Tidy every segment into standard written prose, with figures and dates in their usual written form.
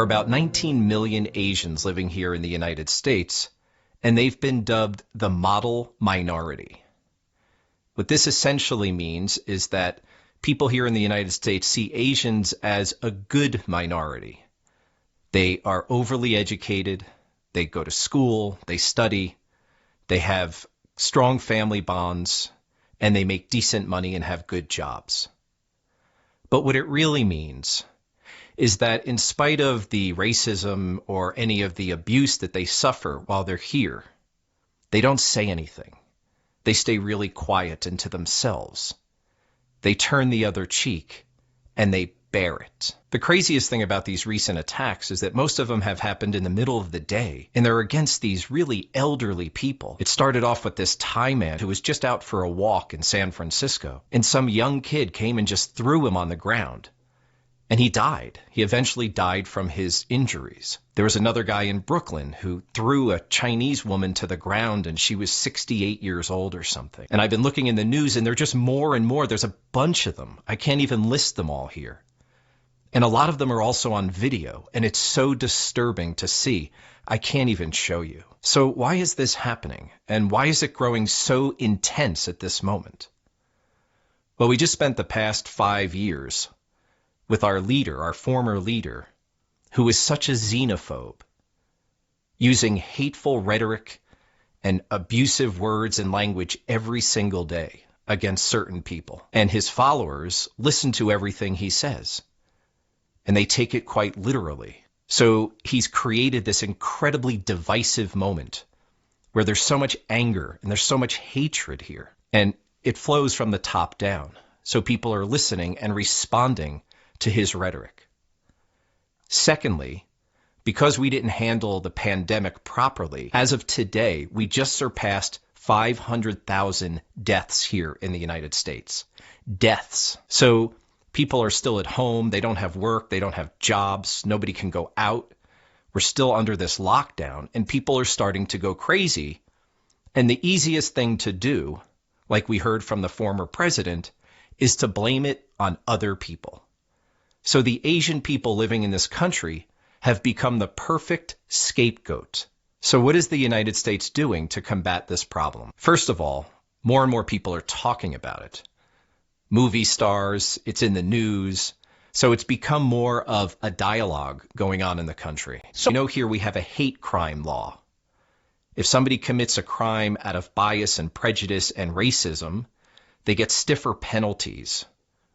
There are about 19 million Asians living here in the United States, and they've been dubbed the model minority. What this essentially means is that people here in the United States see Asians as a good minority. They are overly educated, they go to school, they study, they have strong family bonds, and they make decent money and have good jobs. But what it really means is that in spite of the racism or any of the abuse that they suffer while they're here, they don't say anything. They stay really quiet and to themselves. They turn the other cheek, and they bear it. The craziest thing about these recent attacks is that most of them have happened in the middle of the day, and they're against these really elderly people. It started off with this Thai man who was just out for a walk in San Francisco, and some young kid came and just threw him on the ground. And he died. He eventually died from his injuries. There was another guy in Brooklyn who threw a Chinese woman to the ground, and she was 68 years old or something. And I've been looking in the news, and there are just more and more. There's a bunch of them. I can't even list them all here. And a lot of them are also on video, and it's so disturbing to see. I can't even show you. So why is this happening? And why is it growing so intense at this moment? Well, we just spent the past 5 years with our leader, our former leader, who is such a xenophobe, using hateful rhetoric and abusive words and language every single day against certain people. And his followers listen to everything he says, and they take it quite literally. So he's created this incredibly divisive moment where there's so much anger and there's so much hatred here. And it flows from the top down. So people are listening and responding to his rhetoric. Secondly, because we didn't handle the pandemic properly, as of today, we just surpassed 500,000 deaths here in the United States. Deaths. So people are still at home. They don't have work. They don't have jobs. Nobody can go out. We're still under this lockdown, and people are starting to go crazy. And the easiest thing to do, like we heard from the former president, is to blame it on other people. So the Asian people living in this country have become the perfect scapegoat. So what is the United States doing to combat this problem? First of all, more and more people are talking about it. Movie stars, it's in the news. So it's become more of a dialogue going on in the country. So here we have a hate crime law. If somebody commits a crime out of bias and prejudice and racism, they get stiffer penalties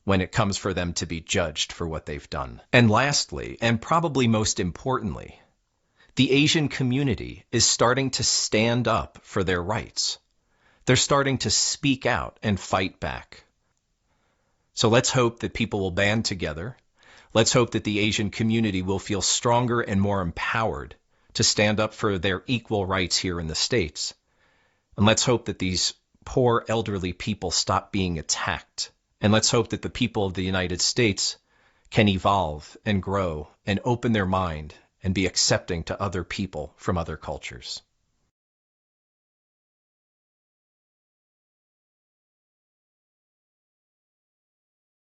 when it comes for them to be judged for what they've done. And lastly, and probably most importantly, the Asian community is starting to stand up for their rights. They're starting to speak out and fight back. So let's hope that people will band together. Let's hope that the Asian community will feel stronger and more empowered to stand up for their equal rights here in the States. And let's hope that these poor elderly people stop being attacked. And let's hope that the people of the United States can evolve and grow and open their mind and be accepting to other people from other cultures.